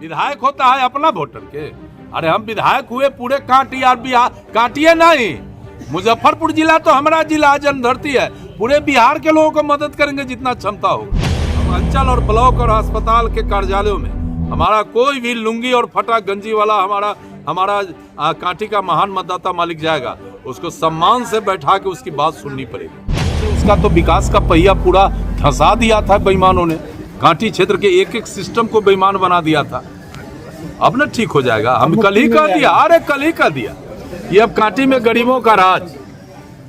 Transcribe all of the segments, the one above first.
विधायक होता है अपना वोटर के। अरे हम विधायक हुए पूरे कांटी और बिहार, काटिए नहीं, मुजफ्फरपुर जिला तो हमारा जिला जन्मधरती है, पूरे बिहार के लोगों को मदद करेंगे जितना क्षमता हो। हम अंचल और ब्लॉक और अस्पताल के कार्यालयों में हमारा कोई भी लुंगी और फटा गंजी वाला हमारा कांटी का महान मतदाता मालिक जाएगा, उसको सम्मान से बैठा के उसकी बात सुननी पड़ेगी। उसका तो विकास का पहिया पूरा धंसा दिया था बेईमानों ने, कांटी क्षेत्र के एक एक सिस्टम को बेईमान बना दिया था। अब न ठीक हो जाएगा। हम कल ही कह दिया, अरे कल ही कह दिया कि अब कांटी में गरीबों का राज,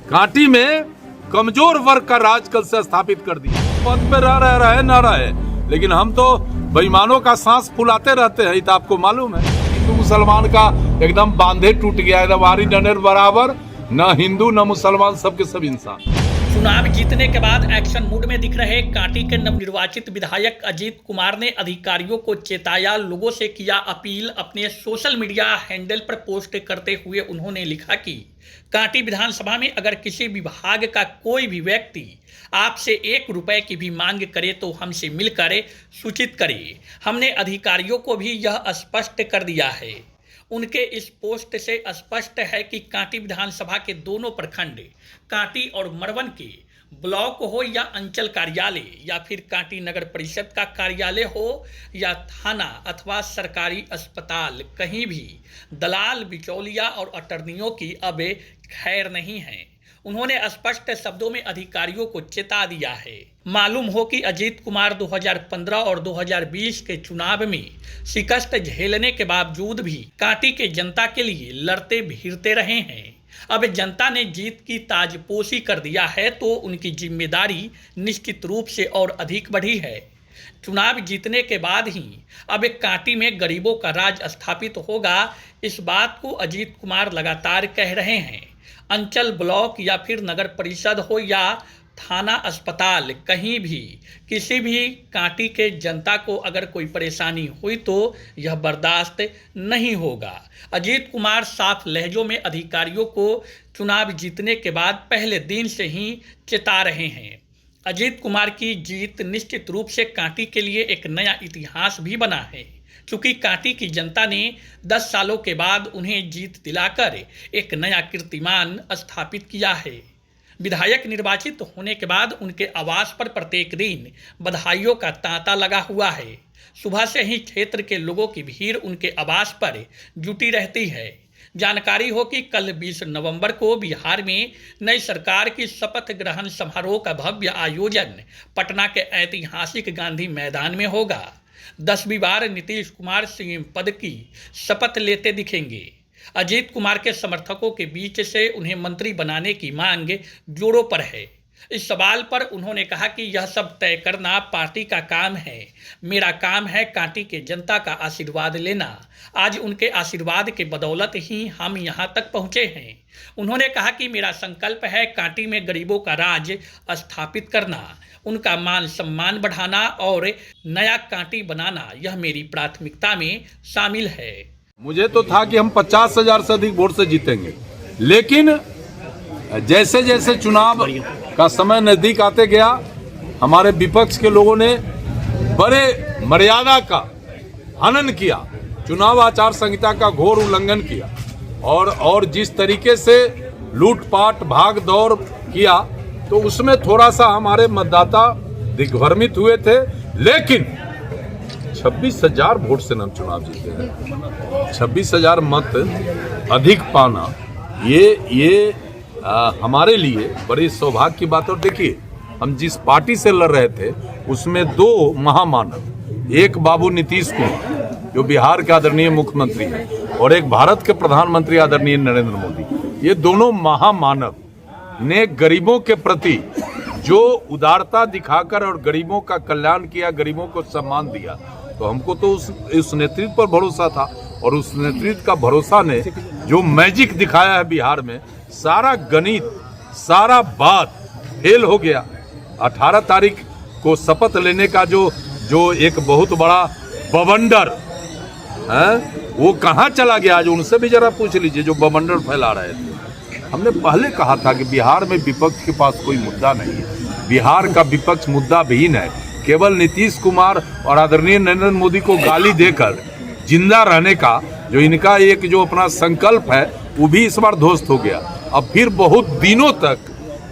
कांटी में कमजोर वर्ग का राज कल से स्थापित कर दिया। पद पे रहे न रहे, लेकिन हम तो बेईमानों का सांस फुलाते रहते हैं, तो आपको मालूम है। हिंदू मुसलमान का एकदम बांधे टूट गया, एकदम आरी डनेर बराबर, न हिंदू न मुसलमान, सबके सब इंसान। चुनाव जीतने के बाद एक्शन मूड में दिख रहे कांटी के नवनिर्वाचित विधायक अजीत कुमार ने अधिकारियों को चेताया, लोगों से किया अपील। अपने सोशल मीडिया हैंडल पर पोस्ट करते हुए उन्होंने लिखा कि कांटी विधानसभा में अगर किसी विभाग का कोई भी व्यक्ति आपसे 1 रुपए की भी मांग करे तो हमसे मिलकर सूचित करे। हमने अधिकारियों को भी यह स्पष्ट कर दिया है। उनके इस पोस्ट से स्पष्ट है कि कांटी विधानसभा के दोनों प्रखंड, कांटी और मरवन के ब्लॉक हो या अंचल कार्यालय या फिर कांटी नगर परिषद का कार्यालय हो या थाना अथवा सरकारी अस्पताल, कहीं भी दलाल, बिचौलिया और अटर्नियों की अब खैर नहीं है। उन्होंने स्पष्ट शब्दों में अधिकारियों को चेता दिया है। मालूम हो कि अजीत कुमार 2015 और 2020 के चुनाव में शिकस्त झेलने के बावजूद भी कांटी के जनता के लिए लड़ते भिड़ते रहे हैं। अब जनता ने जीत की ताजपोशी कर दिया है तो उनकी जिम्मेदारी निश्चित रूप से और अधिक बढ़ी है। चुनाव जीतने के बाद ही अब कांटी में गरीबों का राज स्थापित होगा, इस बात को अजीत कुमार लगातार कह रहे हैं। अंचल, ब्लॉक या फिर नगर परिषद हो या थाना, अस्पताल, कहीं भी किसी भी कांटी के जनता को अगर कोई परेशानी हुई तो यह बर्दाश्त नहीं होगा। अजीत कुमार साफ लहजों में अधिकारियों को चुनाव जीतने के बाद पहले दिन से ही चेता रहे हैं। अजीत कुमार की जीत निश्चित रूप से कांटी के लिए एक नया इतिहास भी बना है, क्योंकि कांटी की जनता ने 10 सालों के बाद उन्हें जीत दिलाकर एक नया कीर्तिमान स्थापित किया है। विधायक निर्वाचित होने के बाद उनके आवास पर प्रत्येक दिन बधाइयों का तांता लगा हुआ है। सुबह से ही क्षेत्र के लोगों की भीड़ उनके आवास पर जुटी रहती है। जानकारी हो कि कल 20 नवंबर को बिहार में नई सरकार की शपथ ग्रहण समारोह का भव्य आयोजन पटना के ऐतिहासिक गांधी मैदान में होगा। 10वीं बार नीतीश कुमार सीएम पद की शपथ लेते दिखेंगे। अजीत कुमार के समर्थकों के बीच से उन्हें मंत्री बनाने की मांग जोरों पर है। इस सवाल पर उन्होंने कहा कि यह सब तय करना पार्टी का काम है, मेरा काम है कांटी के जनता का आशीर्वाद लेना। आज उनके आशीर्वाद के बदौलत ही हम यहाँ तक पहुँचे हैं। उन्होंने कहा कि मेरा संकल्प है कांटी में गरीबों का राज स्थापित करना, उनका मान सम्मान बढ़ाना और नया कांटी बनाना, यह मेरी प्राथमिकता में शामिल है। मुझे तो था कि हम 50,000 से अधिक वोट से जीतेंगे, लेकिन जैसे जैसे चुनाव का समय नजदीक आते गया, हमारे विपक्ष के लोगों ने बड़े मर्यादा का हनन किया, चुनाव आचार संहिता का घोर उल्लंघन किया और जिस तरीके से लूटपाट भाग दौड़ किया, तो उसमें थोड़ा सा हमारे मतदाता दिग्भ्रमित हुए थे। लेकिन 26,000 वोट से हम चुनाव जीते हैं। 26,000 मत अधिक पाना ये हमारे लिए बड़ी सौभाग्य की बात। और देखिए, हम जिस पार्टी से लड़ रहे थे उसमें 2 महामानव, एक बाबू नीतीश कुमार जो बिहार के आदरणीय मुख्यमंत्री हैं और एक भारत के प्रधानमंत्री आदरणीय नरेंद्र मोदी, ये दोनों महामानव ने गरीबों के प्रति जो उदारता दिखाकर और गरीबों का कल्याण किया, गरीबों को सम्मान दिया, तो हमको तो उस नेतृत्व पर भरोसा था। और उस नेतृत्व का भरोसा ने जो मैजिक दिखाया है बिहार में, सारा गणित, सारा बात फेल हो गया। 18 तारीख को शपथ लेने का जो एक बहुत बड़ा बवंडर है, वो कहाँ चला गया? आज उनसे भी जरा पूछ लीजिए जो बवंडर फैला रहे थे। हमने पहले कहा था कि बिहार में विपक्ष के पास कोई मुद्दा नहीं है, बिहार का विपक्ष मुद्दा विहीन है। केवल नीतीश कुमार और आदरणीय नरेंद्र मोदी को गाली देकर जिंदा रहने का जो इनका एक जो अपना संकल्प है वो भी इस बार ध्वस्त हो गया। अब फिर बहुत दिनों तक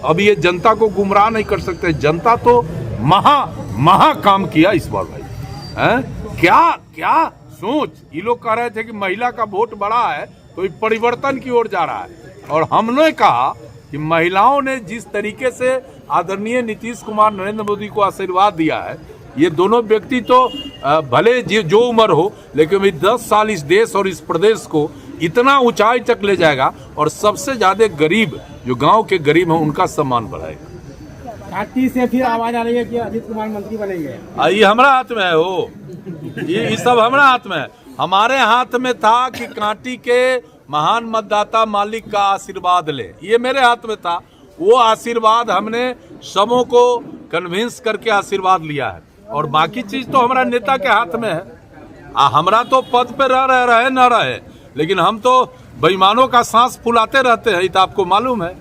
अब ये जनता को गुमराह नहीं कर सकते। जनता तो महा काम किया इस बार भाई, हैं? क्या सोच, ये लोग कह रहे थे कि महिला का वोट बड़ा है तो ये परिवर्तन की ओर जा रहा है। और हमने कहा कि महिलाओं ने जिस तरीके से आदरणीय नीतीश कुमार नरेंद्र मोदी को आशीर्वाद दिया है, ये दोनों व्यक्ति तो भले जो उम्र हो, लेकिन अभी 10 साल इस देश और इस प्रदेश को इतना ऊंचाई तक ले जाएगा और सबसे ज्यादा गरीब जो गांव के गरीब हैं उनका सम्मान बढ़ाएगा। कांटी से फिर आवाज आ रही है कि अजीत कुमार मंत्री बनेंगे। ये हमारा हाथ में है, हो ये सब हमारा हाथ में है। हमारे हाथ में था कि कांटी के महान मतदाता मालिक का आशीर्वाद ले, ये मेरे हाथ में था। वो आशीर्वाद हमने सबों को कन्विंस करके आशीर्वाद लिया है और बाकी चीज तो हमारा नेता के हाथ में है। हमरा तो पद पे रहे न रहे, लेकिन हम तो बेईमानों का सांस फुलाते रहते हैं, ये तो आपको मालूम है।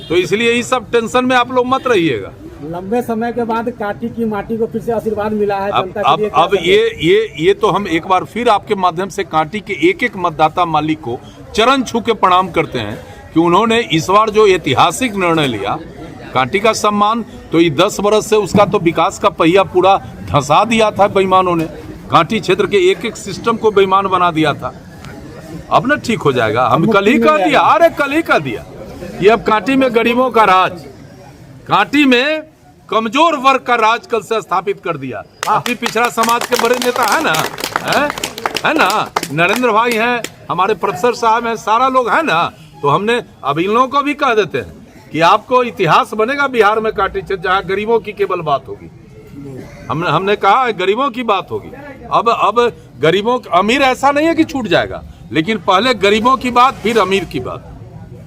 तो इसलिए ये सब टेंशन में आप लोग मत रहिएगा। लंबे समय के बाद कांटी की माटी को फिर से आशीर्वाद मिला है जनता के लिए। अब ये तो हम एक बार फिर आपके माध्यम से कांटी के एक मतदाता मालिक को चरण छू के प्रणाम करते हैं कि उन्होंने इस बार जो ऐतिहासिक निर्णय लिया कांटी का सम्मान, तो ये 10 बरस से उसका तो विकास का पहिया पूरा धंसा दिया था बेईमानों ने। कांटी क्षेत्र के एक सिस्टम को बेईमान बना दिया था। अब ना ठीक हो जाएगा। हम कल ही कह दिया, अरे कल ही कह दिया ये अब कांटी में गरीबों का राज, कांटी में कमजोर वर्ग का राज कल से स्थापित कर दिया। काफी पिछड़ा समाज के बड़े नेता है ना, है ना, नरेंद्र भाई हैं, हमारे प्रोफेसर साहब हैं, सारा लोग है ना। तो हमने अब इन लोगों को भी कह देते हैं कि आपको इतिहास बनेगा बिहार में कांटी क्षेत्र, जहाँ गरीबों की केवल बात होगी। हमने कहा गरीबों की बात होगी। अब गरीबों, अमीर ऐसा नहीं है कि छूट जाएगा, लेकिन पहले गरीबों की बात फिर अमीर की बात,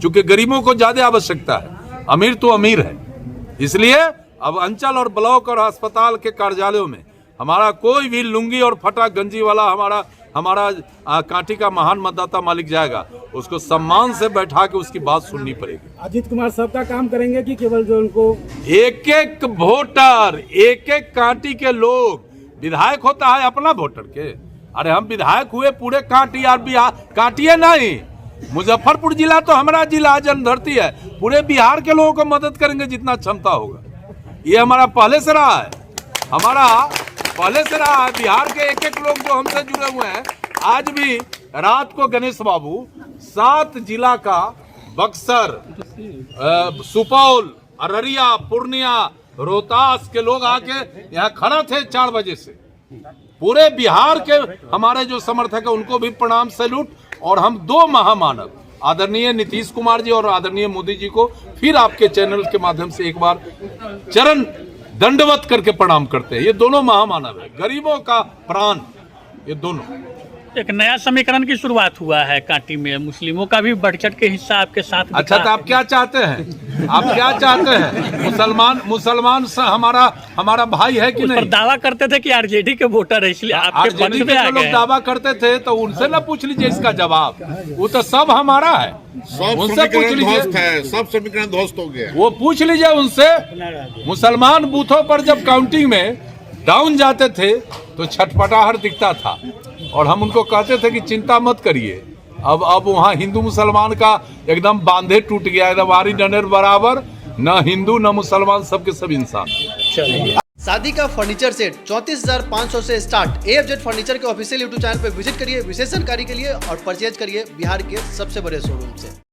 क्योंकि गरीबों को ज्यादा आवश्यकता है। अमीर तो अमीर है, इसलिए अब अंचल और ब्लॉक और अस्पताल के कार्यालयों में हमारा कोई भी लुंगी और फटा गंजी वाला हमारा कांटी का महान मतदाता मालिक जाएगा, उसको सम्मान से बैठा के उसकी बात सुननी पड़ेगी। अजीत कुमार सबका काम करेंगे कि केवल जो उनको एक वोटर, एक कांटी के लोग, विधायक होता है अपना वोटर के। अरे हम विधायक हुए पूरे कांटी और बिहार, कांटिए नहीं, मुजफ्फरपुर जिला तो हमारा जिला जन्मधरती है, पूरे बिहार के लोगों को मदद करेंगे जितना क्षमता होगा। ये हमारा पहले से रहा है, बिहार के एक लोग जो हमसे जुड़े हुए हैं। आज भी रात को गणेश बाबू 7 जिला का बक्सर, सुपौल, अररिया, पूर्णिया, रोहतास के लोग आके यहाँ खड़ा थे 4 बजे से। पूरे बिहार के हमारे जो समर्थक है उनको भी प्रणाम, सैल्यूट। और हम 2 महामानव आदरणीय नीतीश कुमार जी और आदरणीय मोदी जी को फिर आपके चैनल के माध्यम से एक बार चरण दंडवत करके प्रणाम करते हैं। ये दोनों महामानव है, गरीबों का प्राण, ये दोनों। एक नया समीकरण की शुरुआत हुआ है कांटी में, मुस्लिमों का भी बढ़ चढ़ के हिस्सा आपके साथ। अच्छा, तो आप क्या चाहते हैं? आप क्या चाहते हैं? मुसलमान हमारा भाई है कि नहीं? दावा करते थे कि आरजेडी के वोटर है, इसलिए आपके पक्ष में आ गए। लोग दावा करते थे तो उनसे ना पूछ लीजिए इसका जवाब, वो तो सब हमारा है, उनसे पूछ लीजिए। सब समीकरण ध्वस्त हो गया, वो पूछ लीजिए उनसे। मुसलमान बूथों पर जब काउंटिंग में डाउन जाते थे तो छटपटाहट दिखता था और हम उनको कहते थे कि चिंता मत करिए। अब वहाँ हिंदू मुसलमान का एकदम बांधे टूट गया, एकदम आरी डनेर बराबर, न हिंदू न मुसलमान, सबके सब इंसान। शादी का फर्नीचर सेट 34,500 से स्टार्ट। AFZ फर्नीचर के ऑफिशियल YouTube चैनल पर विजिट करिए विशेष जानकारी के लिए और परचेज करिए बिहार के सबसे बड़े शोरूम से।